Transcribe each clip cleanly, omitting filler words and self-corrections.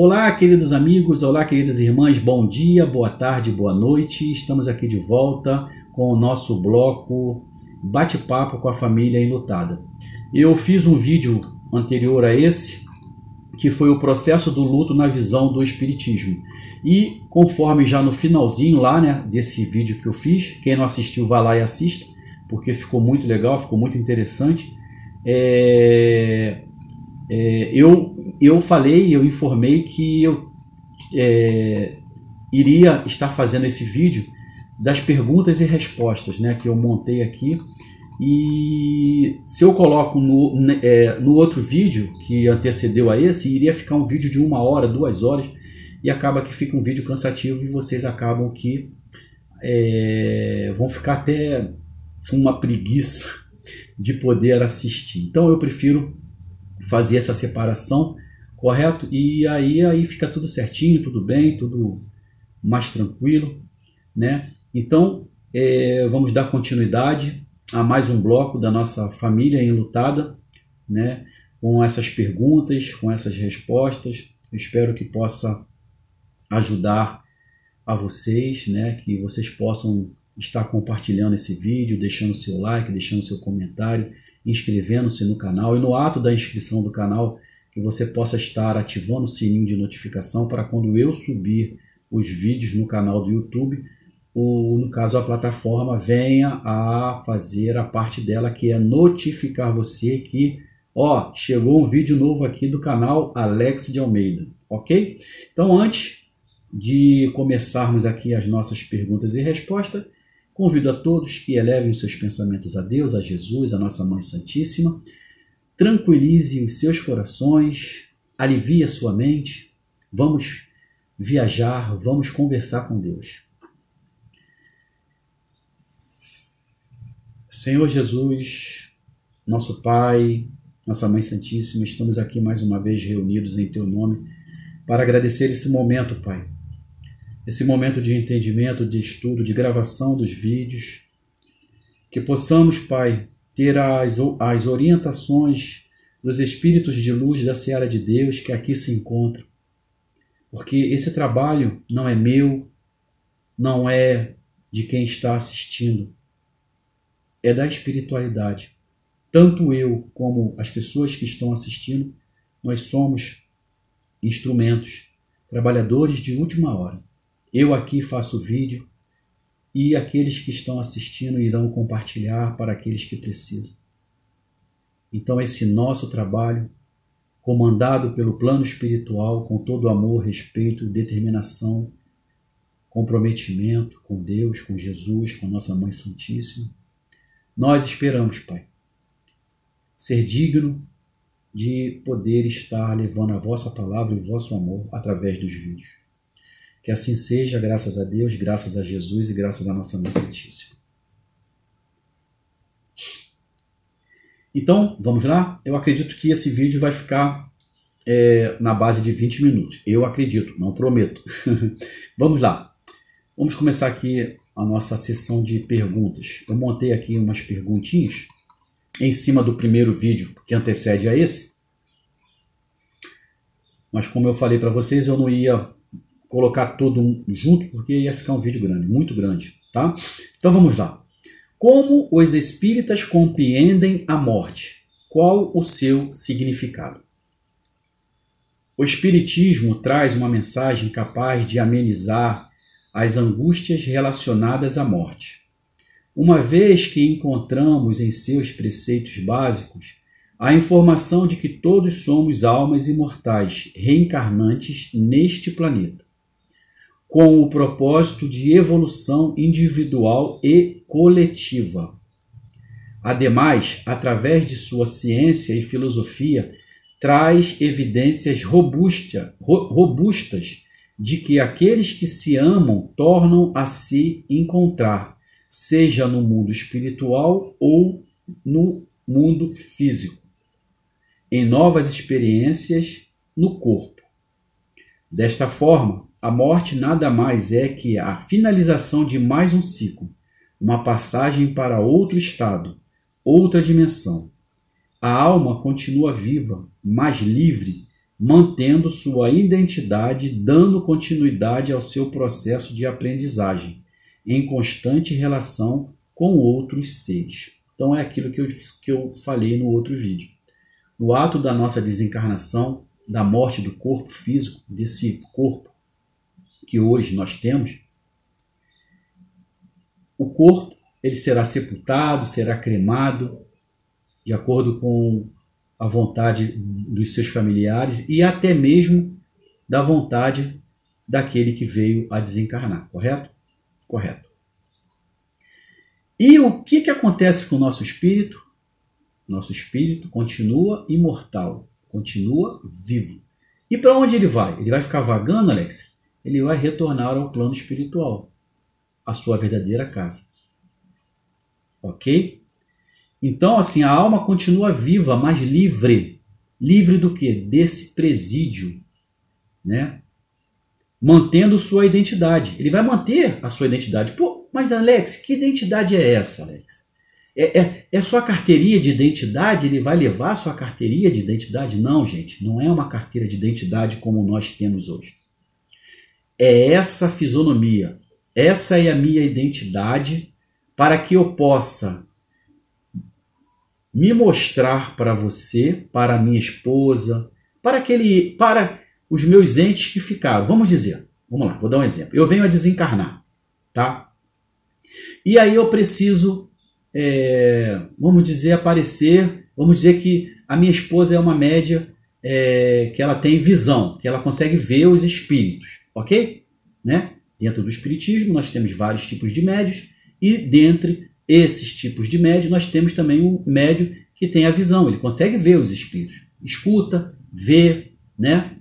Olá, queridos amigos, olá, queridas irmãs, bom dia, boa tarde, boa noite. Estamos aqui de volta com o nosso bloco Bate-Papo com a Família Enlutada. Eu fiz um vídeo anterior a esse, que foi o processo do luto na visão do Espiritismo. E conforme já no finalzinho lá, né, desse vídeo que eu fiz, quem não assistiu, vá lá e assista, porque ficou muito legal, ficou muito interessante. Eu falei, eu informei que eu iria estar fazendo esse vídeo das perguntas e respostas, né, que eu montei aqui. E se eu coloco no outro vídeo que antecedeu a esse, iria ficar um vídeo de 1 hora, 2 horas, e acaba que fica um vídeo cansativo e vocês acabam que vão ficar até com uma preguiça de poder assistir. Então eu prefiro fazer essa separação, correto? E aí fica tudo certinho, tudo bem, tudo mais tranquilo, né? Então vamos dar continuidade a mais um bloco da nossa família enlutada, né? Com essas perguntas, com essas respostas. Eu espero que possa ajudar a vocês, né? Que vocês possam estar compartilhando esse vídeo, deixando seu like, deixando seu comentário, inscrevendo-se no canal, e no ato da inscrição do canal, que você possa estar ativando o sininho de notificação para quando eu subir os vídeos no canal do YouTube, no caso a plataforma venha a fazer a parte dela, que é notificar você que chegou um vídeo novo aqui do canal Alex de Almeida, ok? Então, antes de começarmos aqui as nossas perguntas e respostas, convido a todos que elevem os seus pensamentos a Deus, a Jesus, a nossa Mãe Santíssima, tranquilize os seus corações, alivie a sua mente, vamos viajar, vamos conversar com Deus. Senhor Jesus, nosso Pai, nossa Mãe Santíssima, estamos aqui mais uma vez reunidos em Teu nome para agradecer esse momento, Pai. Esse momento de entendimento, de estudo, de gravação dos vídeos. Que possamos, Pai, ter as orientações dos Espíritos de luz da Seara de Deus que aqui se encontram. Porque esse trabalho não é meu, não é de quem está assistindo. É da espiritualidade. Tanto eu como as pessoas que estão assistindo, nós somos instrumentos, trabalhadores de última hora. Eu aqui faço o vídeo e aqueles que estão assistindo irão compartilhar para aqueles que precisam. Então esse nosso trabalho, comandado pelo plano espiritual, com todo amor, respeito, determinação, comprometimento com Deus, com Jesus, com nossa Mãe Santíssima, nós esperamos, Pai, ser digno de poder estar levando a vossa palavra e o vosso amor através dos vídeos. Que assim seja, graças a Deus, graças a Jesus e graças a nossa Mãe Santíssima. Então, vamos lá? Eu acredito que esse vídeo vai ficar na base de 20 minutos. Eu acredito, não prometo. Vamos lá. Vamos começar aqui a nossa sessão de perguntas. Eu montei aqui umas perguntinhas em cima do primeiro vídeo que antecede a esse. Mas como eu falei para vocês, eu não ia colocar tudo junto porque ia ficar um vídeo grande, muito grande, tá? Então vamos lá. Como os espíritas compreendem a morte? Qual o seu significado? O espiritismo traz uma mensagem capaz de amenizar as angústias relacionadas à morte. Uma vez que encontramos em seus preceitos básicos a informação de que todos somos almas imortais, reencarnantes neste planeta, com o propósito de evolução individual e coletiva. Ademais, através de sua ciência e filosofia, traz evidências robustas de que aqueles que se amam tornam a se encontrar, seja no mundo espiritual ou no mundo físico, em novas experiências no corpo. Desta forma, a morte nada mais é que a finalização de mais um ciclo, uma passagem para outro estado, outra dimensão. A alma continua viva, mas livre mantendo sua identidade, dando continuidade ao seu processo de aprendizagem, em constante relação com outros seres. Então é aquilo que eu falei no outro vídeo. No ato da nossa desencarnação, da morte do corpo físico, desse corpo que hoje nós temos, o corpo ele será sepultado, será cremado, de acordo com a vontade dos seus familiares e até mesmo da vontade daquele que veio a desencarnar, correto? Correto. E o que acontece com o nosso espírito? Nosso espírito continua imortal, continua vivo. E para onde ele vai? Ele vai ficar vagando, Alex? Ele vai retornar ao plano espiritual, a sua verdadeira casa. Ok? Então, assim, a alma continua viva, mas livre. Livre do quê? Desse presídio, né? Mantendo sua identidade. Ele vai manter a sua identidade. Pô, mas Alex, que identidade é essa, Alex? É sua carteirinha de identidade? Ele vai levar a sua carteirinha de identidade? Não, gente. Não é uma carteira de identidade como nós temos hoje. É essa fisionomia. Essa é a minha identidade para que eu possa me mostrar para você, para a minha esposa, para os meus entes que ficaram. Vamos dizer, vamos lá, vou dar um exemplo. Eu venho a desencarnar, tá? E aí eu preciso, vamos dizer, aparecer, vamos dizer que a minha esposa é uma média que ela tem visão, que ela consegue ver os espíritos, ok? Né? Dentro do espiritismo nós temos vários tipos de médios e dentre esses tipos de médio, nós temos também um médio que tem a visão, ele consegue ver os espíritos, escuta, vê, né?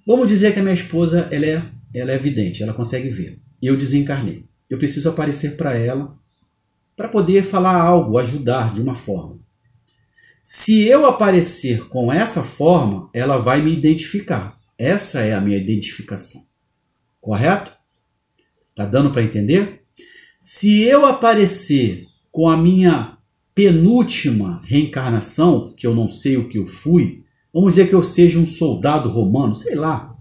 Vamos dizer que a minha esposa ela é vidente, ela consegue ver. Eu desencarnei. Eu preciso aparecer para ela para poder falar algo, ajudar de uma forma. Se eu aparecer com essa forma, ela vai me identificar. Essa é a minha identificação. Correto? Tá dando para entender? Se eu aparecer com a minha penúltima reencarnação, que eu não sei o que eu fui, vamos dizer que eu seja um soldado romano, sei lá,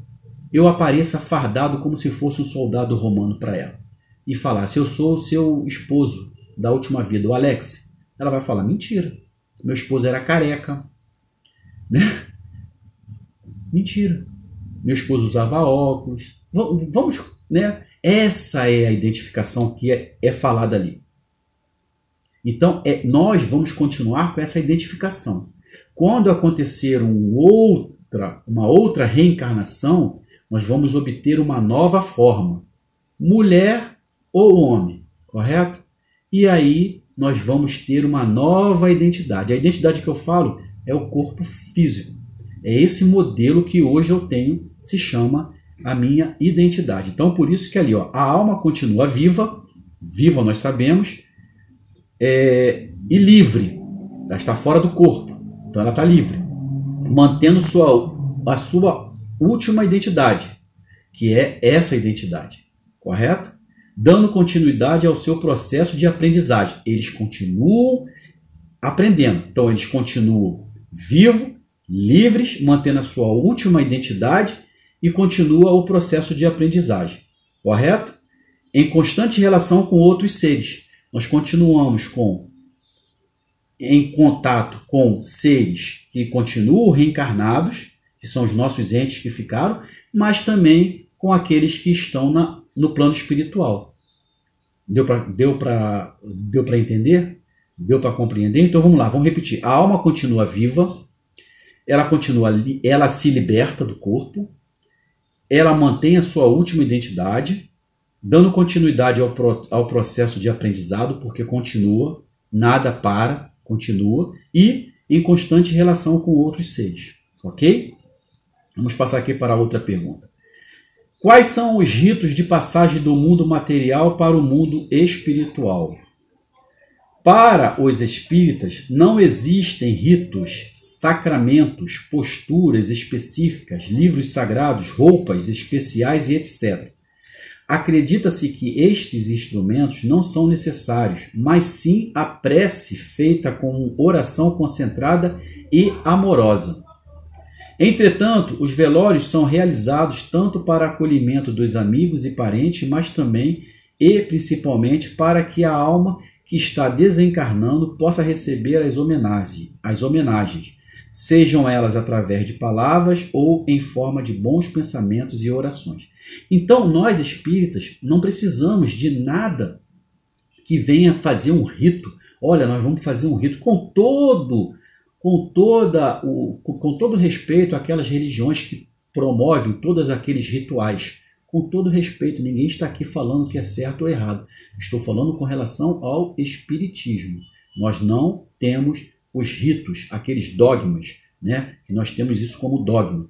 eu apareça fardado como se fosse um soldado romano para ela e falar, se eu sou o seu esposo da última vida, o Alex, ela vai falar, mentira, meu esposo era careca, né? Mentira, meu esposo usava óculos, vamos, né? Essa é a identificação que é falada ali. Então, nós vamos continuar com essa identificação. Quando acontecer uma outra reencarnação, nós vamos obter uma nova forma. Mulher ou homem, correto? E aí nós vamos ter uma nova identidade. A identidade que eu falo é o corpo físico. É esse modelo que hoje eu tenho, se chama a minha identidade. Então, por isso que ali, ó, a alma continua viva, viva nós sabemos, e livre. Ela está fora do corpo, então ela está livre, mantendo a sua última identidade, que é essa identidade, correto? Dando continuidade ao seu processo de aprendizagem. Eles continuam aprendendo, então eles continuam vivos, livres, mantendo a sua última identidade e continua o processo de aprendizagem, correto? Em constante relação com outros seres. Nós continuamos em contato com seres que continuam reencarnados, que são os nossos entes que ficaram, mas também com aqueles que estão no plano espiritual. Deu para entender? Deu para compreender? Então vamos lá, vamos repetir. A alma continua viva, ela se liberta do corpo, ela mantém a sua última identidade, dando continuidade ao processo de aprendizado, porque continua, nada para, continua, e em constante relação com outros seres. Ok? Vamos passar aqui para outra pergunta. Quais são os ritos de passagem do mundo material para o mundo espiritual? Para os espíritas, não existem ritos, sacramentos, posturas específicas, livros sagrados, roupas especiais e etc. Acredita-se que estes instrumentos não são necessários, mas sim a prece feita com oração concentrada e amorosa. Entretanto, os velórios são realizados tanto para acolhimento dos amigos e parentes, mas também e principalmente para que a alma que está desencarnando possa receber as homenagens, sejam elas através de palavras ou em forma de bons pensamentos e orações. Então, nós espíritas não precisamos de nada que venha fazer um rito. Olha, nós vamos fazer um rito com todo respeito àquelas religiões que promovem todos aqueles rituais. Com todo respeito, ninguém está aqui falando que é certo ou errado. Estou falando com relação ao espiritismo. Nós não temos os ritos, aqueles dogmas, né? Que nós temos isso como dogma.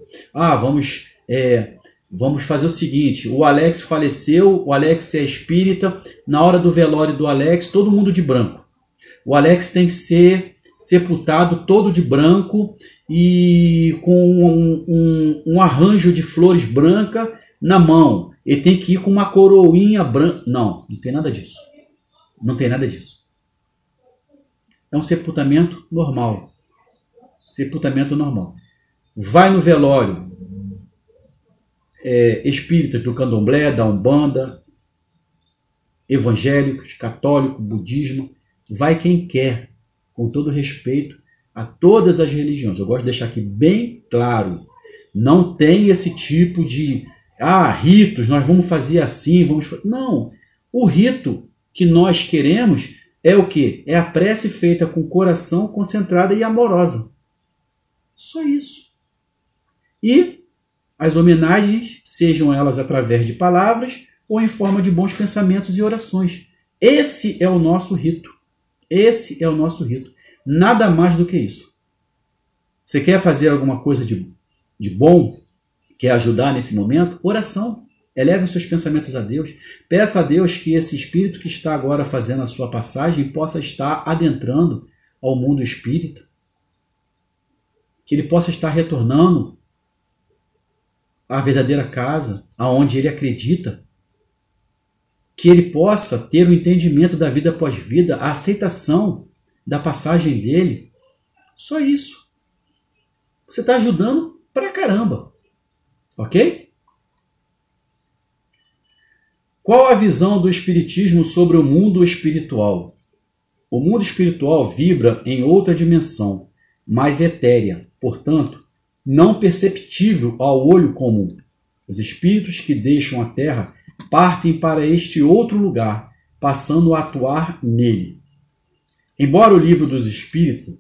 Vamos fazer o seguinte, o Alex faleceu, o Alex é espírita, na hora do velório do Alex, todo mundo de branco. O Alex tem que ser sepultado todo de branco e com um arranjo de flores branca na mão. Ele tem que ir com uma coroinha branca. Não, não tem nada disso. Não tem nada disso. É um sepultamento normal. Sepultamento normal. Vai no velório. Espíritas do candomblé, da umbanda, evangélicos, católicos, budismo. Vai quem quer. Com todo respeito a todas as religiões. Eu gosto de deixar aqui bem claro. Não tem esse tipo de ritos, nós vamos fazer assim, Não. O rito que nós queremos é o quê? É a prece feita com coração concentrada e amorosa. Só isso. E as homenagens, sejam elas através de palavras ou em forma de bons pensamentos e orações. Esse é o nosso rito. Esse é o nosso rito. Nada mais do que isso. Você quer fazer alguma coisa de bom? Quer ajudar nesse momento? Oração. Eleve os seus pensamentos a Deus. Peça a Deus que esse espírito que está agora fazendo a sua passagem possa estar adentrando ao mundo espírita. Que ele possa estar retornando à verdadeira casa, aonde ele acredita. Que ele possa ter o entendimento da vida após vida, a aceitação da passagem dele. Só isso. Você está ajudando pra caramba. Ok? Qual a visão do Espiritismo sobre o mundo espiritual? O mundo espiritual vibra em outra dimensão, mais etérea, portanto, não perceptível ao olho comum. Os espíritos que deixam a Terra partem para este outro lugar, passando a atuar nele. Embora o Livro dos Espíritos,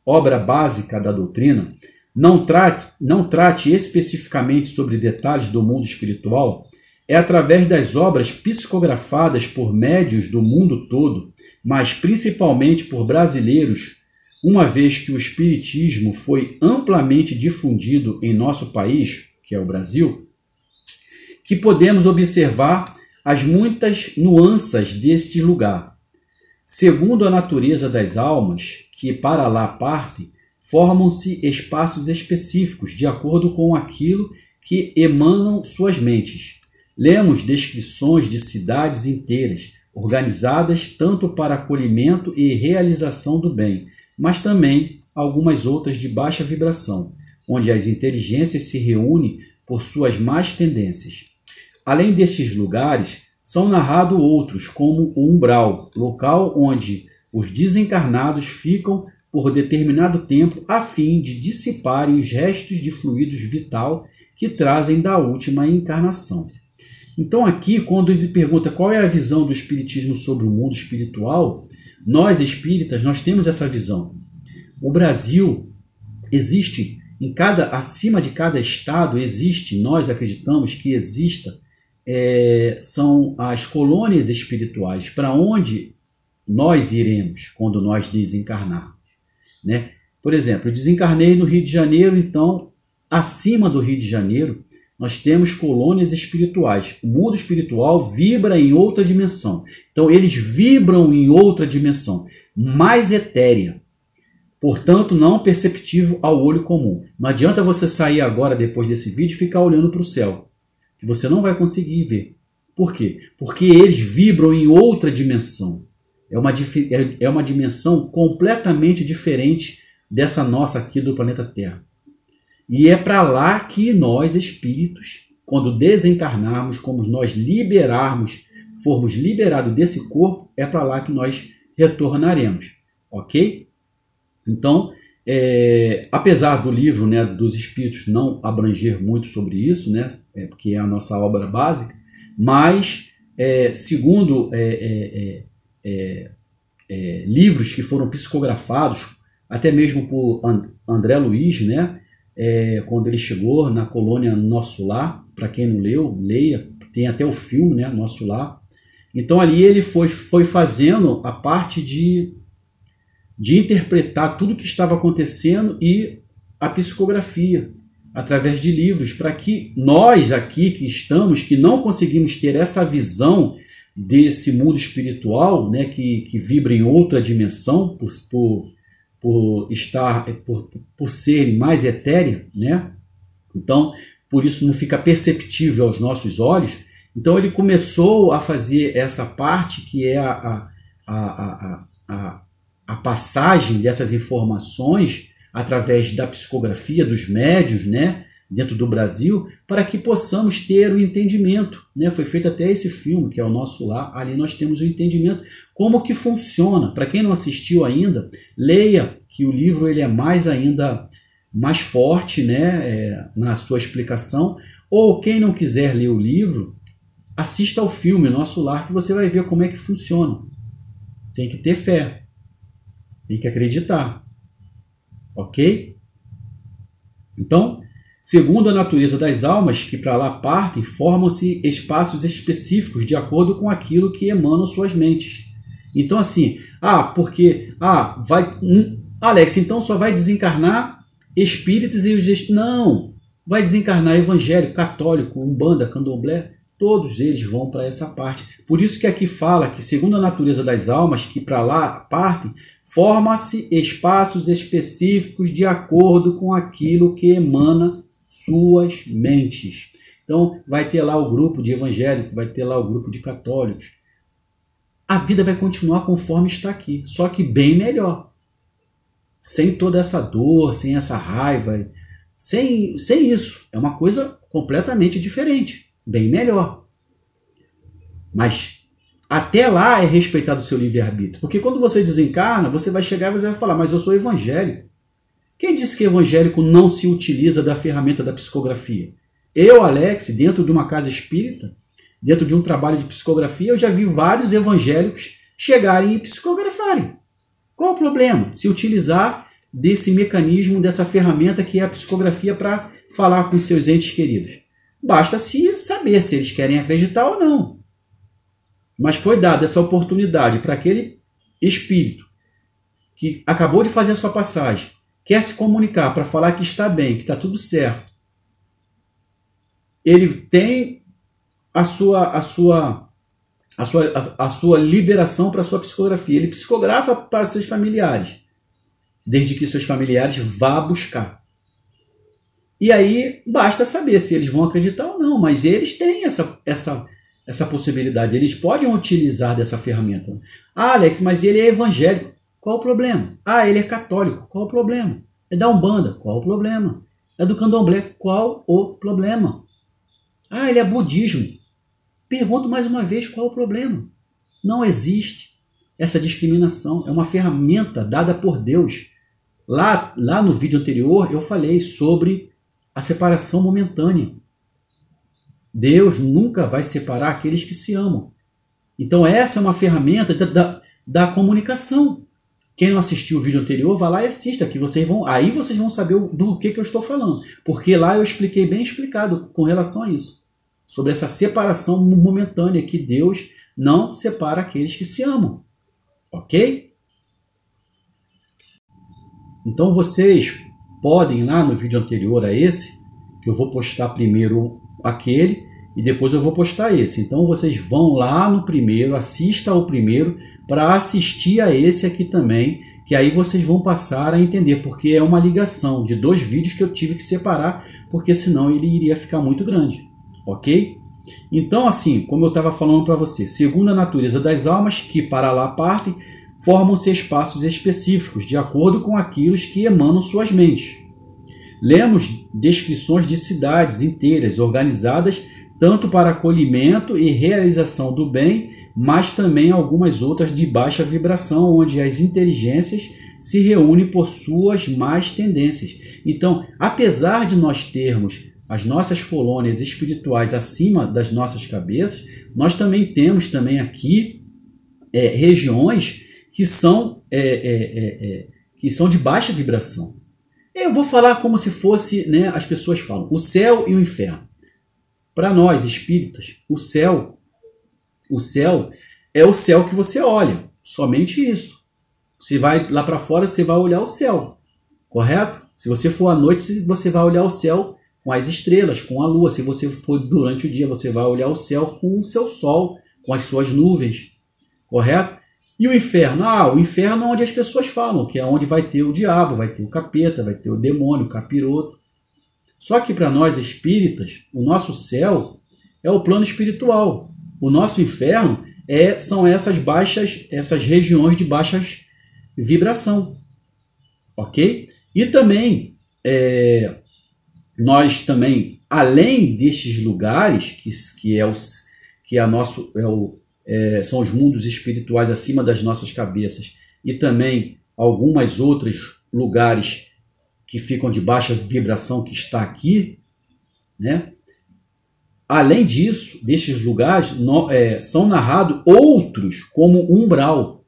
obra básica da doutrina, não trate especificamente sobre detalhes do mundo espiritual, é através das obras psicografadas por médiuns do mundo todo, mas principalmente por brasileiros, uma vez que o espiritismo foi amplamente difundido em nosso país, que é o Brasil, que podemos observar as muitas nuances deste lugar. Segundo a natureza das almas que para lá partem, formam-se espaços específicos de acordo com aquilo que emanam suas mentes. Lemos descrições de cidades inteiras, organizadas tanto para acolhimento e realização do bem, mas também algumas outras de baixa vibração, onde as inteligências se reúnem por suas más tendências. Além destes lugares, são narrados outros, como o umbral, local onde os desencarnados ficam por determinado tempo a fim de dissiparem os restos de fluidos vital que trazem da última encarnação. Então aqui, quando ele pergunta qual é a visão do Espiritismo sobre o mundo espiritual, nós espíritas, nós temos essa visão. O Brasil existe, acima de cada estado existe, nós acreditamos que exista, são as colônias espirituais, para onde nós iremos quando nós desencarnarmos, né? Por exemplo, eu desencarnei no Rio de Janeiro, então, acima do Rio de Janeiro, nós temos colônias espirituais. O mundo espiritual vibra em outra dimensão. Então, eles vibram em outra dimensão, mais etérea. Portanto, não perceptível ao olho comum. Não adianta você sair agora, depois desse vídeo, e ficar olhando para o céu, que você não vai conseguir ver. Por quê? Porque eles vibram em outra dimensão. É uma dimensão completamente diferente dessa nossa aqui do planeta Terra. E é para lá que nós, espíritos, quando desencarnarmos, como nós formos liberados desse corpo, é para lá que nós retornaremos, ok? Então, apesar do livro, né, dos Espíritos não abranger muito sobre isso, né, porque é a nossa obra básica, mas segundo livros que foram psicografados, até mesmo por André Luiz, né, quando ele chegou na colônia Nosso Lar, para quem não leu, leia, tem até o filme, né, Nosso Lar. Então ali ele foi fazendo a parte de interpretar tudo o que estava acontecendo e a psicografia, através de livros, para que nós aqui que estamos, que não conseguimos ter essa visão desse mundo espiritual, né, que vibra em outra dimensão, por ser mais etérea, né? Então, por isso não fica perceptível aos nossos olhos. Então ele começou a fazer essa parte que é a passagem dessas informações através da psicografia dos médiuns, né, dentro do Brasil, para que possamos ter o entendimento, né? Foi feito até esse filme, que é o Nosso Lar, ali nós temos o entendimento, como que funciona. Para quem não assistiu ainda, leia, que o livro ele é mais forte, né, na sua explicação, ou quem não quiser ler o livro, assista ao filme Nosso Lar, que você vai ver como é que funciona. Tem que ter fé, tem que acreditar, ok? Então, segundo a natureza das almas que para lá partem, formam-se espaços específicos de acordo com aquilo que emanam suas mentes. Então assim, Alex, então só vai desencarnar espíritos e os... Não, vai desencarnar evangélico, católico, umbanda, candomblé, todos eles vão para essa parte. Por isso que aqui fala que segundo a natureza das almas que para lá partem, forma-se espaços específicos de acordo com aquilo que emana suas mentes. Então vai ter lá o grupo de evangélicos, vai ter lá o grupo de católicos. A vida vai continuar conforme está aqui, só que bem melhor. Sem toda essa dor, sem essa raiva, sem isso. É uma coisa completamente diferente, bem melhor. Mas até lá é respeitado o seu livre-arbítrio. Porque quando você desencarna, você vai chegar e você vai falar, mas eu sou evangélico. Quem disse que evangélico não se utiliza da ferramenta da psicografia? Eu, Alex, dentro de uma casa espírita, dentro de um trabalho de psicografia, eu já vi vários evangélicos chegarem e psicografarem. Qual o problema? Se utilizar desse mecanismo, dessa ferramenta que é a psicografia para falar com seus entes queridos. Basta se saber se eles querem acreditar ou não. Mas foi dada essa oportunidade para aquele espírito que acabou de fazer a sua passagem, quer se comunicar para falar que está bem, que está tudo certo. Ele tem a sua liberação para a sua psicografia. Ele psicografa para seus familiares, desde que seus familiares vá buscar. E aí basta saber se eles vão acreditar ou não, mas eles têm essa possibilidade, eles podem utilizar dessa ferramenta. Ah, Alex, mas ele é evangélico, qual o problema? Ah, ele é católico, qual o problema? É da Umbanda, qual o problema? É do Candomblé, qual o problema? Ah, ele é budismo. Pergunto mais uma vez, qual o problema? Não existe essa discriminação, é uma ferramenta dada por Deus. Lá no vídeo anterior eu falei sobre a separação momentânea. Deus nunca vai separar aqueles que se amam. Então essa é uma ferramenta da comunicação. Quem não assistiu o vídeo anterior, vá lá e assista, que aí vocês vão saber do que eu estou falando. Porque lá eu expliquei bem explicado com relação a isso. Sobre essa separação momentânea, que Deus não separa aqueles que se amam. Ok? Então vocês podem ir lá no vídeo anterior a esse, que eu vou postar primeiro aquele e depois eu vou postar esse. Então vocês vão lá no primeiro, assista ao primeiro para assistir a esse aqui também, que aí vocês vão passar a entender, porque é uma ligação de dois vídeos que eu tive que separar, porque senão ele iria ficar muito grande, ok? Então assim, como eu estava falando para você, segundo a natureza das almas que para lá partem, formam-se espaços específicos, de acordo com aquilo que emanam suas mentes. Lemos descrições de cidades inteiras organizadas tanto para acolhimento e realização do bem, mas também algumas outras de baixa vibração, onde as inteligências se reúnem por suas más tendências. Então, apesar de nós termos as nossas colônias espirituais acima das nossas cabeças, nós também temos também aqui regiões que são de baixa vibração. Eu vou falar como se fosse, né, as pessoas falam, o céu e o inferno. Para nós, espíritas, o céu é o céu que você olha, somente isso. Você vai lá para fora, você vai olhar o céu, correto? Se você for à noite, você vai olhar o céu com as estrelas, com a lua. Se você for durante o dia, você vai olhar o céu com o seu sol, com as suas nuvens, correto? E o inferno? O inferno é onde as pessoas falam, que é onde vai ter o diabo, vai ter o capeta, vai ter o demônio, o capiroto. Só que para nós espíritas, o nosso céu é o plano espiritual. O nosso inferno são essas regiões de baixa vibração. Ok? E também, nós também, além destes lugares, são os mundos espirituais acima das nossas cabeças, e também alguns outros lugares que ficam de baixa vibração que está aqui, né? Além disso, destes lugares, são narrados outros, como umbral,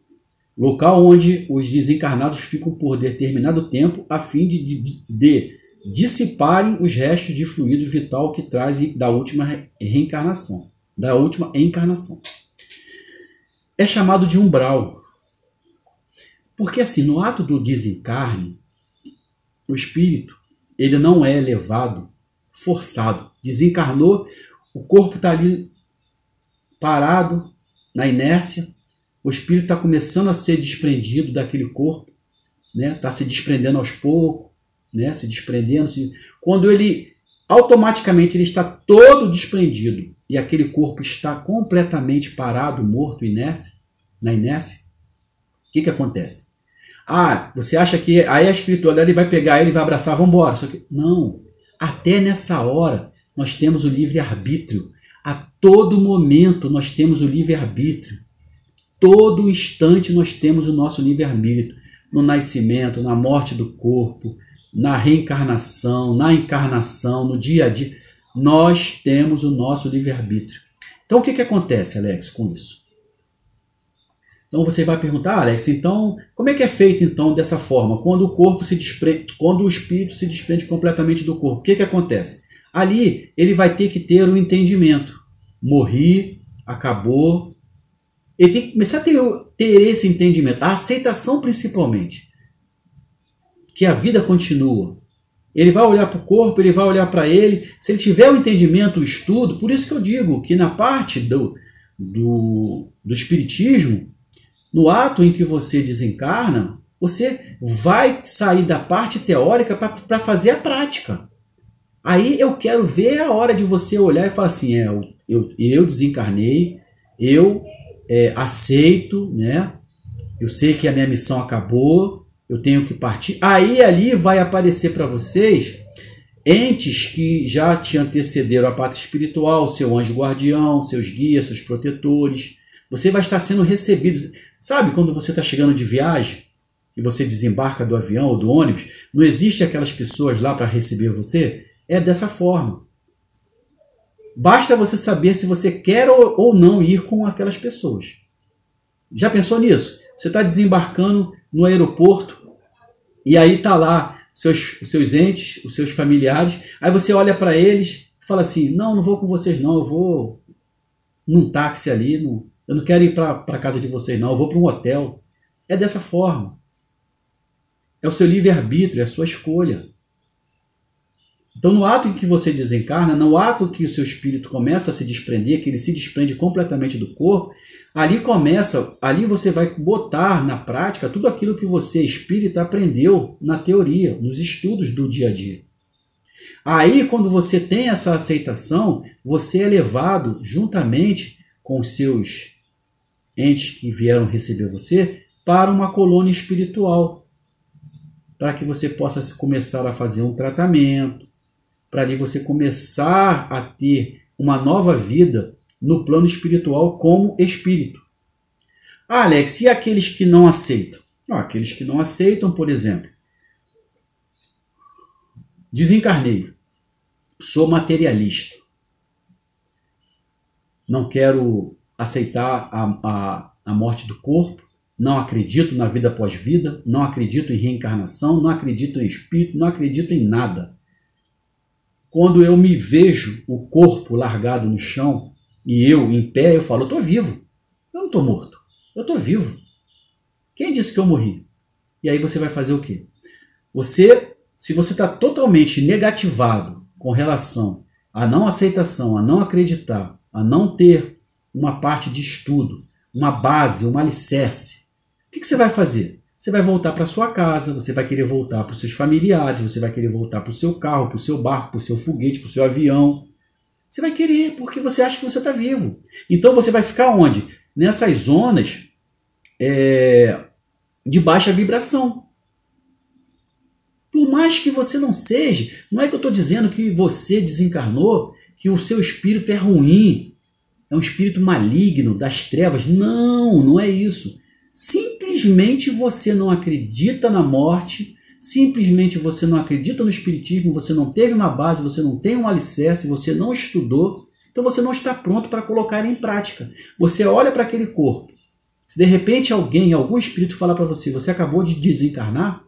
local onde os desencarnados ficam por determinado tempo a fim de dissiparem os restos de fluido vital que trazem da última reencarnação, da última encarnação. É chamado de umbral, porque assim, no ato do desencarne, o espírito, ele não é levado, forçado. Desencarnou, o corpo está ali parado, na inércia, o espírito está começando a ser desprendido daquele corpo, né? Está se desprendendo aos poucos, né? Se desprendendo. Quando ele, automaticamente, ele está todo desprendido e aquele corpo está completamente parado, morto, na inércia, o que acontece? Você acha que aí a espiritualidade vai pegar ele e vai abraçar, vamos embora. Só que não, até nessa hora nós temos o livre-arbítrio. A todo momento nós temos o livre-arbítrio. Todo instante nós temos o nosso livre-arbítrio. No nascimento, na morte do corpo, na reencarnação, na encarnação, no dia a dia, nós temos o nosso livre-arbítrio. Então o que acontece, Alex, com isso? Então você vai perguntar, Alex, então como é que é feito então dessa forma? Quando o corpo se desprende, quando o espírito se desprende completamente do corpo, o que acontece? Ali ele vai ter que ter um entendimento. Morri, acabou. Ele tem que começar a ter esse entendimento, a aceitação principalmente, que a vida continua. Ele vai olhar para o corpo, ele vai olhar para ele. Se ele tiver o entendimento, o estudo, por isso que eu digo que na parte do espiritismo, no ato em que você desencarna, você vai sair da parte teórica para fazer a prática. Aí eu quero ver a hora de você olhar e falar assim, eu desencarnei, eu aceito, né? Eu sei que a minha missão acabou, eu tenho que partir. Aí ali vai aparecer para vocês entes que já te antecederam a parte espiritual, seu anjo guardião, seus guias, seus protetores. Você vai estar sendo recebido. Sabe quando você está chegando de viagem e você desembarca do avião ou do ônibus, não existe aquelas pessoas lá para receber você? É dessa forma. Basta você saber se você quer ou não ir com aquelas pessoas. Já pensou nisso? Você está desembarcando no aeroporto e aí está lá os seus entes, os seus familiares, aí você olha para eles e fala assim, não vou com vocês não, eu vou num táxi ali, eu não quero ir para a casa de vocês não, eu vou para um hotel. É dessa forma. É o seu livre-arbítrio, é a sua escolha. Então, no ato em que você desencarna, no ato que o seu espírito começa a se desprender, que ele se desprende completamente do corpo, ali você vai botar na prática tudo aquilo que você, espírita, aprendeu na teoria, nos estudos do dia a dia. Aí, quando você tem essa aceitação, você é levado juntamente com os seus entes que vieram receber você para uma colônia espiritual, para que você possa começar a fazer um tratamento, para ali você começar a ter uma nova vida no plano espiritual como espírito. Ah, Alex, e aqueles que não aceitam? Aqueles que não aceitam, por exemplo, desencarnei, sou materialista, não quero aceitar a morte do corpo, não acredito na vida pós-vida, não acredito em reencarnação, não acredito em espírito, não acredito em nada. Quando eu me vejo o corpo largado no chão e eu em pé, eu falo, eu estou vivo, eu não estou morto, eu estou vivo. Quem disse que eu morri? E aí você vai fazer o quê? Se você está totalmente negativado com relação à não aceitação, a não acreditar, a não ter uma parte de estudo, uma base, um alicerce, o que você vai fazer? Você vai voltar para sua casa, você vai querer voltar para os seus familiares, você vai querer voltar para o seu carro, para o seu barco, para o seu foguete, para o seu avião. Você vai querer, porque você acha que você está vivo. Então você vai ficar onde? Nessas zonas de baixa vibração. Por mais que você não seja, não é que eu estou dizendo que você desencarnou, que o seu espírito é ruim, é um espírito maligno das trevas. Não, não é isso. Simplesmente você não acredita na morte, simplesmente você não acredita no espiritismo, você não teve uma base, você não tem um alicerce, você não estudou, então você não está pronto para colocar em prática. Você olha para aquele corpo, se de repente algum espírito falar para você, você acabou de desencarnar,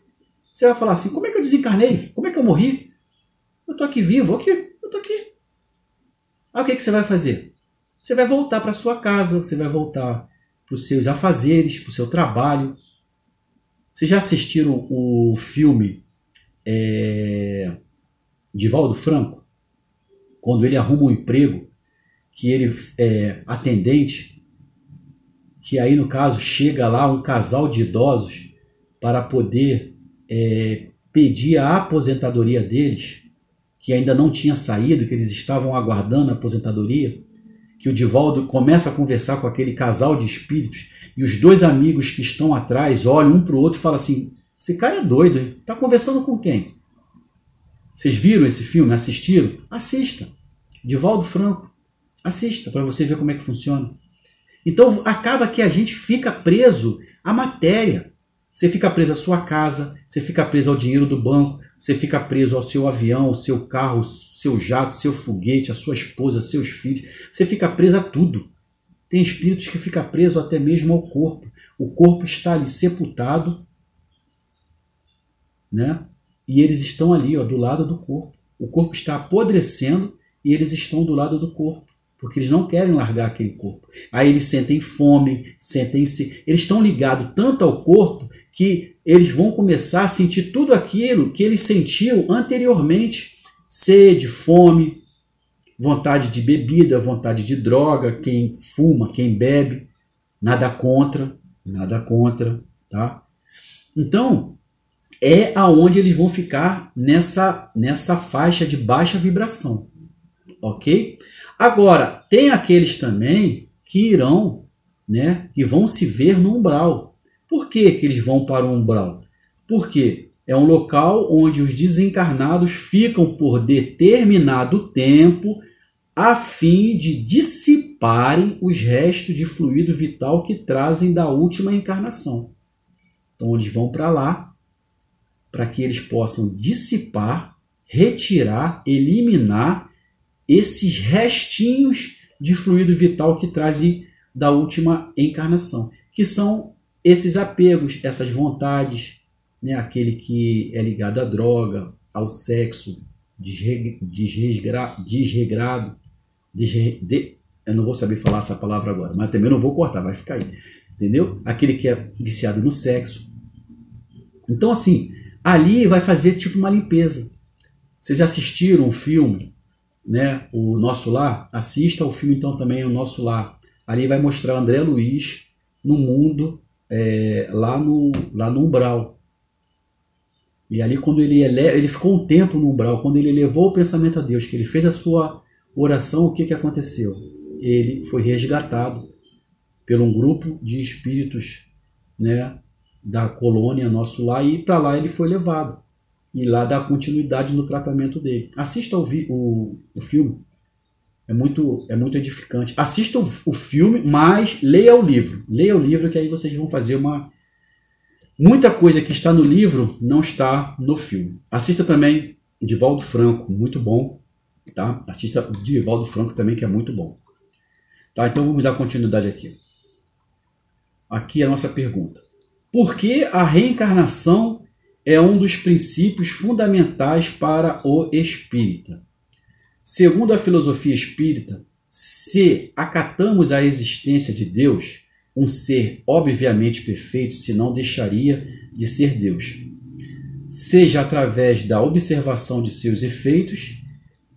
você vai falar assim, como é que eu desencarnei? Como é que eu morri? Eu estou aqui vivo, eu estou aqui. Aí o que você vai fazer? Você vai voltar para sua casa, você vai voltar para os seus afazeres, para o seu trabalho. Vocês já assistiram o filme Divaldo Franco? Quando ele arruma um emprego, que ele é atendente, que aí no caso chega lá um casal de idosos para poder pedir a aposentadoria deles, que ainda não tinha saído, que eles estavam aguardando a aposentadoria, que o Divaldo começa a conversar com aquele casal de espíritos e os dois amigos que estão atrás olham um para o outro e falam assim, esse cara é doido, hein? Tá conversando com quem? Vocês viram esse filme? Assistiram? Assista. Divaldo Franco. Assista para você ver como é que funciona. Então acaba que a gente fica preso à matéria. Você fica preso à sua casa, você fica preso ao dinheiro do banco, você fica preso ao seu avião, ao seu carro, ao seu jato, seu foguete, a sua esposa, seus filhos. Você fica preso a tudo. Tem espíritos que ficam presos até mesmo ao corpo. O corpo está ali sepultado, né? E eles estão ali, ó, do lado do corpo. O corpo está apodrecendo e eles estão do lado do corpo, porque eles não querem largar aquele corpo. Aí eles sentem fome, eles estão ligados tanto ao corpo que eles vão começar a sentir tudo aquilo que eles sentiam anteriormente. Sede, fome, vontade de bebida, vontade de droga, quem fuma, quem bebe, nada contra, tá? Então, é aonde eles vão ficar nessa faixa de baixa vibração, ok? Agora, tem aqueles também que irão, né, que vão se ver no umbral. Por que eles vão para o umbral? Porque é um local onde os desencarnados ficam por determinado tempo a fim de dissiparem os restos de fluido vital que trazem da última encarnação. Então eles vão para lá para que eles possam dissipar, retirar, eliminar esses restinhos de fluido vital que trazem da última encarnação, que são esses apegos, essas vontades, né? Aquele que é ligado à droga, ao sexo desregrado, eu não vou saber falar essa palavra agora, mas também não vou cortar, vai ficar aí, entendeu? Aquele que é viciado no sexo. Então assim, ali vai fazer tipo uma limpeza. Vocês já assistiram o filme, né, O Nosso Lar? Assista ao filme então também, O Nosso Lar. Ali vai mostrar André Luiz no mundo, lá no umbral. E ali quando ele ficou um tempo no umbral, quando ele elevou o pensamento a Deus, que ele fez a sua oração, o que aconteceu? Ele foi resgatado por um grupo de espíritos, né, da colônia Nosso Lar, e para lá ele foi levado. E lá dá continuidade no tratamento dele. Assista o filme. É muito edificante. Assista o filme, mas leia o livro. Leia o livro, que aí vocês vão fazer muita coisa que está no livro não está no filme. Assista também Divaldo Franco, muito bom. Tá? Assista Divaldo Franco também, que é muito bom. Tá? Então vamos dar continuidade aqui. Aqui é a nossa pergunta. Por que a reencarnação é um dos princípios fundamentais para o espírita? Segundo a filosofia espírita, se acatamos a existência de Deus, um ser obviamente perfeito, senão deixaria de ser Deus, seja através da observação de seus efeitos,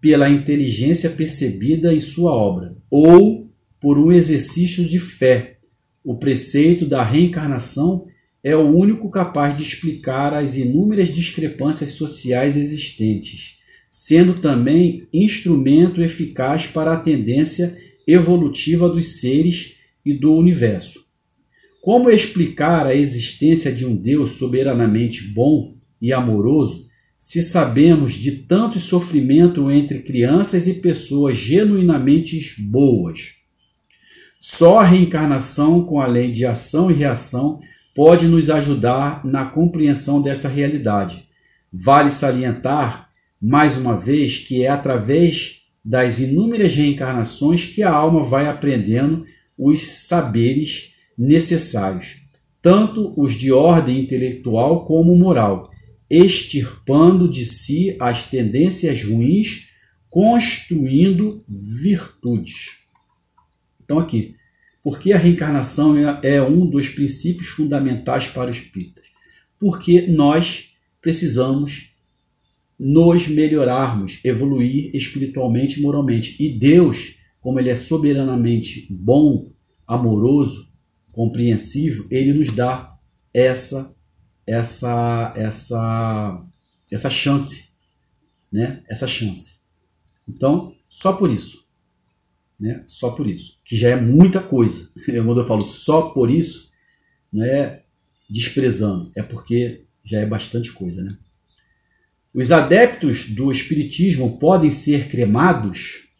pela inteligência percebida em sua obra, ou por um exercício de fé, o preceito da reencarnação é o único capaz de explicar as inúmeras discrepâncias sociais existentes, sendo também instrumento eficaz para a tendência evolutiva dos seres e do universo. Como explicar a existência de um Deus soberanamente bom e amoroso, se sabemos de tanto sofrimento entre crianças e pessoas genuinamente boas? Só a reencarnação com a lei de ação e reação pode nos ajudar na compreensão desta realidade. Vale salientar, mais uma vez, que é através das inúmeras reencarnações que a alma vai aprendendo os saberes necessários, tanto os de ordem intelectual como moral, extirpando de si as tendências ruins, construindo virtudes. Então aqui, por que a reencarnação é um dos princípios fundamentais para os espíritas? Porque nós precisamos nos melhorarmos, evoluir espiritualmente e moralmente. E Deus, como Ele é soberanamente bom, amoroso, compreensível, Ele nos dá essa chance, né? Essa chance. Então, só por isso. Né? Só por isso, que já é muita coisa. Quando eu falo só por isso, não é desprezando, é porque já é bastante coisa. Né? Os adeptos do espiritismo podem ser cremados?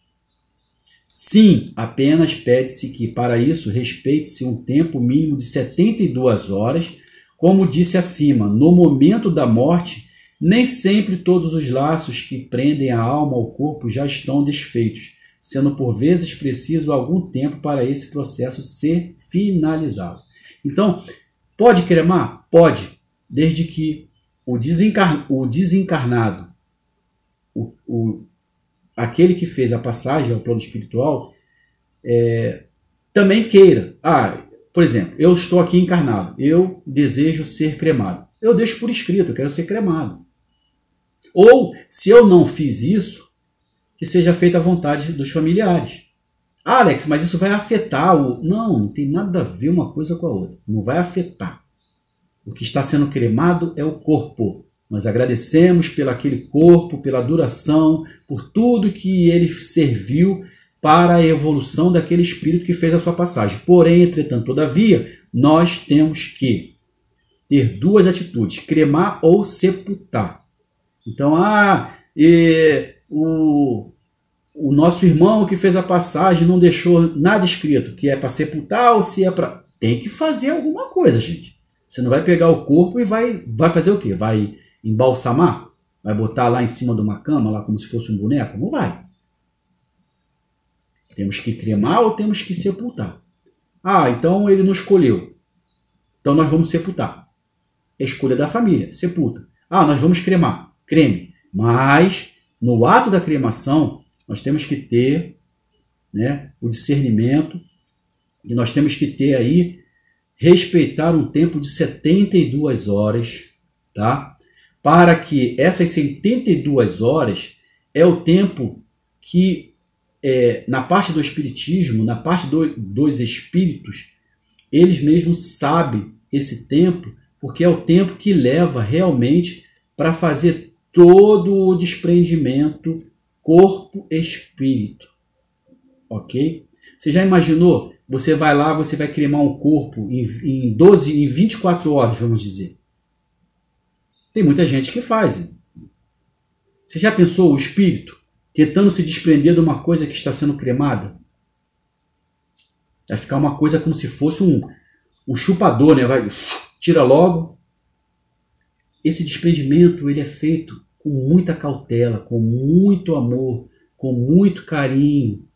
Sim, apenas pede-se que para isso respeite-se um tempo mínimo de 72 horas, como disse acima. No momento da morte, nem sempre todos os laços que prendem a alma ao corpo já estão desfeitos, sendo por vezes preciso algum tempo para esse processo ser finalizado. Então, pode cremar? Pode, desde que o desencarnado, aquele que fez a passagem ao plano espiritual, também queira. Por exemplo, eu estou aqui encarnado, eu desejo ser cremado. Eu deixo por escrito, eu quero ser cremado. Ou, se eu não fiz isso, que seja feita à vontade dos familiares. Alex, mas isso vai afetar o... Não tem nada a ver uma coisa com a outra. Não vai afetar. O que está sendo cremado é o corpo. Nós agradecemos pelo aquele corpo, pela duração, por tudo que ele serviu para a evolução daquele espírito que fez a sua passagem. Porém, entretanto, todavia, nós temos que ter duas atitudes, cremar ou sepultar. Então, o nosso irmão que fez a passagem não deixou nada escrito, que é para sepultar ou se é para... Tem que fazer alguma coisa, gente. Você não vai pegar o corpo e vai fazer o quê? Vai embalsamar? Vai botar lá em cima de uma cama, lá como se fosse um boneco? Não vai. Temos que cremar ou temos que sepultar. Então ele não escolheu. Então nós vamos sepultar. É escolha da família, sepulta. Nós vamos cremar. Creme. Mas no ato da cremação, nós temos que ter, né, o discernimento e nós temos que ter aí, respeitar um tempo de 72 horas, tá? Para que essas 72 horas é o tempo que, na parte do espiritismo, na parte dos espíritos, eles mesmos sabem esse tempo, porque é o tempo que leva realmente para fazer todo o desprendimento corpo-espírito. Ok? Você já imaginou você vai lá, você vai cremar um corpo em 24 horas, vamos dizer. Tem muita gente que faz. Hein? Você já pensou o espírito tentando se desprender de uma coisa que está sendo cremada? Vai ficar uma coisa como se fosse um chupador, né? Vai, tira logo. Esse desprendimento ele é feito com muita cautela, com muito amor, com muito carinho.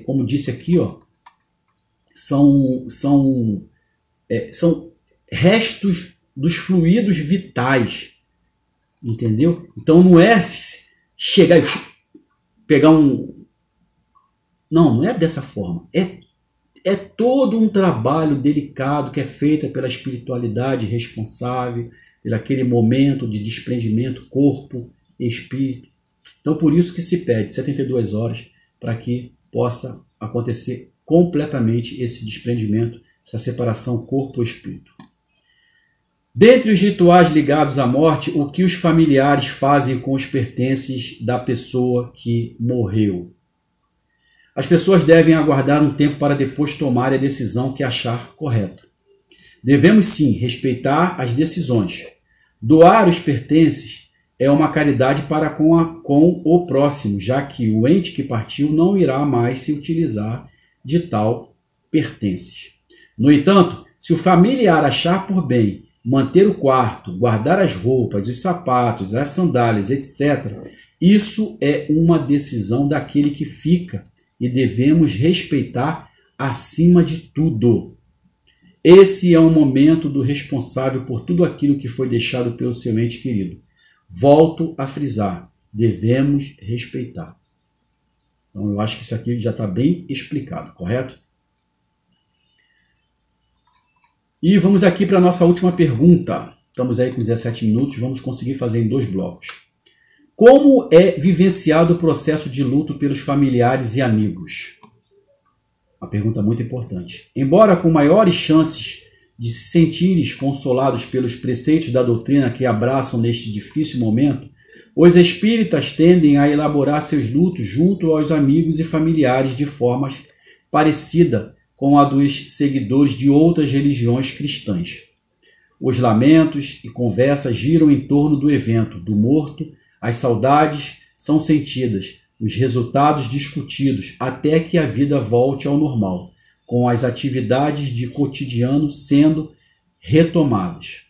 Como disse aqui, ó, são restos dos fluidos vitais, entendeu? Então não é chegar e pegar não é dessa forma. É todo um trabalho delicado que é feito pela espiritualidade responsável, por aquele momento de desprendimento, corpo e espírito. Então por isso que se pede 72 horas para que possa acontecer completamente esse desprendimento, essa separação corpo-espírito. Dentre os rituais ligados à morte, o que os familiares fazem com os pertences da pessoa que morreu? As pessoas devem aguardar um tempo para depois tomar a decisão que achar correta. Devemos sim respeitar as decisões. Doar os pertences é uma caridade para com o próximo, já que o ente que partiu não irá mais se utilizar de tal pertences. No entanto, se o familiar achar por bem manter o quarto, guardar as roupas, os sapatos, as sandálias, etc., isso é uma decisão daquele que fica e devemos respeitar acima de tudo. Esse é o momento do responsável por tudo aquilo que foi deixado pelo seu ente querido. Volto a frisar, devemos respeitar. Então eu acho que isso aqui já está bem explicado, correto? E vamos aqui para a nossa última pergunta. Estamos aí com 17 minutos, vamos conseguir fazer em 2 blocos. Como é vivenciado o processo de luto pelos familiares e amigos? Uma pergunta muito importante. Embora com maiores chances de se sentires consolados pelos preceitos da doutrina que abraçam neste difícil momento, os espíritas tendem a elaborar seus lutos junto aos amigos e familiares de forma parecida com a dos seguidores de outras religiões cristãs. Os lamentos e conversas giram em torno do evento do morto, as saudades são sentidas, os resultados discutidos, até que a vida volte ao normal, com as atividades de cotidiano sendo retomadas.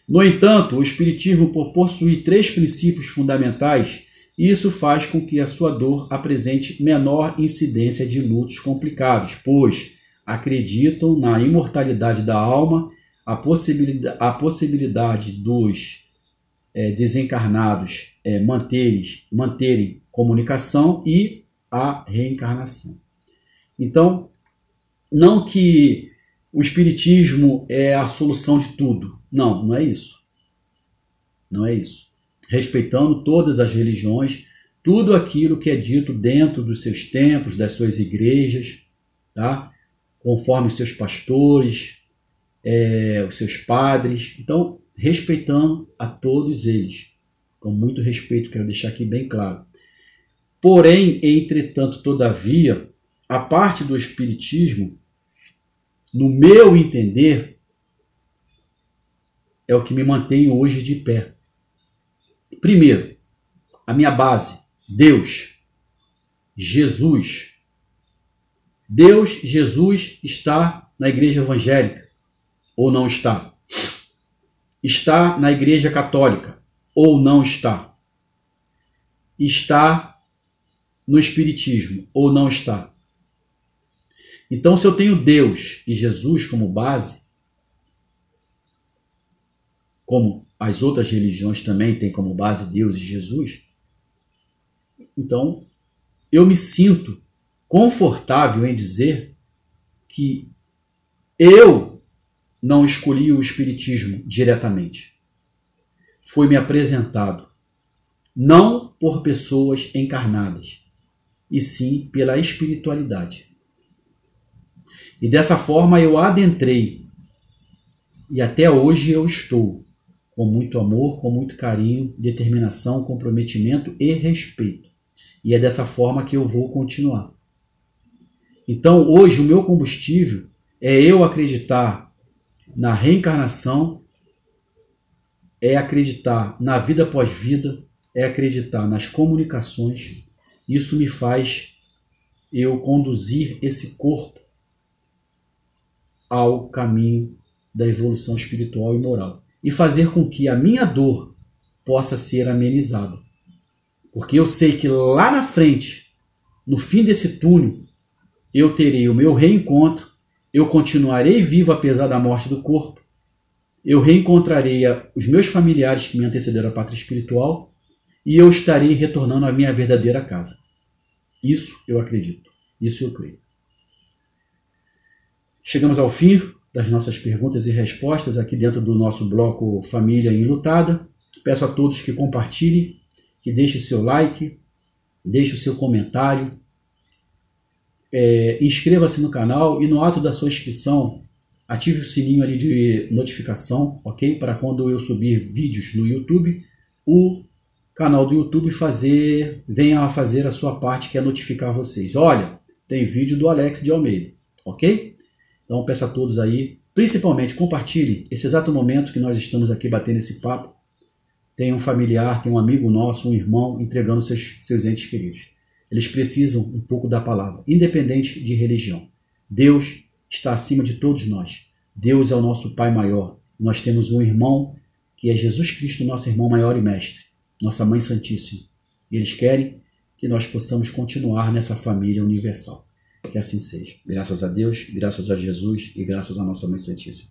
No entanto, o Espiritismo, por possuir 3 princípios fundamentais, isso faz com que a sua dor apresente menor incidência de lutos complicados, pois acreditam na imortalidade da alma, a possibilidade dos desencarnados manterem comunicação e a reencarnação. Então, não que o Espiritismo é a solução de tudo. Não, não é isso. Não é isso. Respeitando todas as religiões, tudo aquilo que é dito dentro dos seus templos, das suas igrejas, tá? Conforme os seus pastores, os seus padres. Então, respeitando a todos eles. Com muito respeito, quero deixar aqui bem claro. Porém, entretanto, todavia, a parte do Espiritismo, no meu entender, é o que me mantém hoje de pé. Primeiro, a minha base, Deus, Jesus. Deus, Jesus está na igreja evangélica ou não está? Está na igreja católica ou não está? Está no Espiritismo ou não está? Então, se eu tenho Deus e Jesus como base, como as outras religiões também têm como base Deus e Jesus, então eu me sinto confortável em dizer que eu não escolhi o Espiritismo diretamente. Foi me apresentado, não por pessoas encarnadas, e sim pela espiritualidade. E dessa forma eu adentrei, e até hoje eu estou, com muito amor, com muito carinho, determinação, comprometimento e respeito. E é dessa forma que eu vou continuar. Então, hoje, o meu combustível é eu acreditar na reencarnação, é acreditar na vida pós-vida, é acreditar nas comunicações. Isso me faz eu conduzir esse corpo ao caminho da evolução espiritual e moral. E fazer com que a minha dor possa ser amenizada. Porque eu sei que lá na frente, no fim desse túnel, eu terei o meu reencontro, eu continuarei vivo apesar da morte do corpo, eu reencontrarei os meus familiares que me antecederam à pátria espiritual e eu estarei retornando à minha verdadeira casa. Isso eu acredito, isso eu creio. Chegamos ao fim das nossas perguntas e respostas aqui dentro do nosso bloco Família Enlutada. Peço a todos que compartilhem, que deixem o seu like, deixem o seu comentário, inscreva-se no canal e no ato da sua inscrição ative o sininho ali de notificação, ok? Para quando eu subir vídeos no YouTube, o canal do YouTube venha a fazer a sua parte, que é notificar vocês. Olha, tem vídeo do Alex de Almeida, ok? Então peço a todos aí, principalmente compartilhem esse exato momento que nós estamos aqui batendo esse papo. Tem um familiar, tem um amigo nosso, um irmão, entregando seus entes queridos. Eles precisam um pouco da palavra, independente de religião. Deus está acima de todos nós. Deus é o nosso Pai maior. Nós temos um irmão que é Jesus Cristo, nosso irmão maior e mestre, nossa Mãe Santíssima. E eles querem que nós possamos continuar nessa família universal. Que assim seja. Graças a Deus, graças a Jesus e graças à nossa Mãe Santíssima.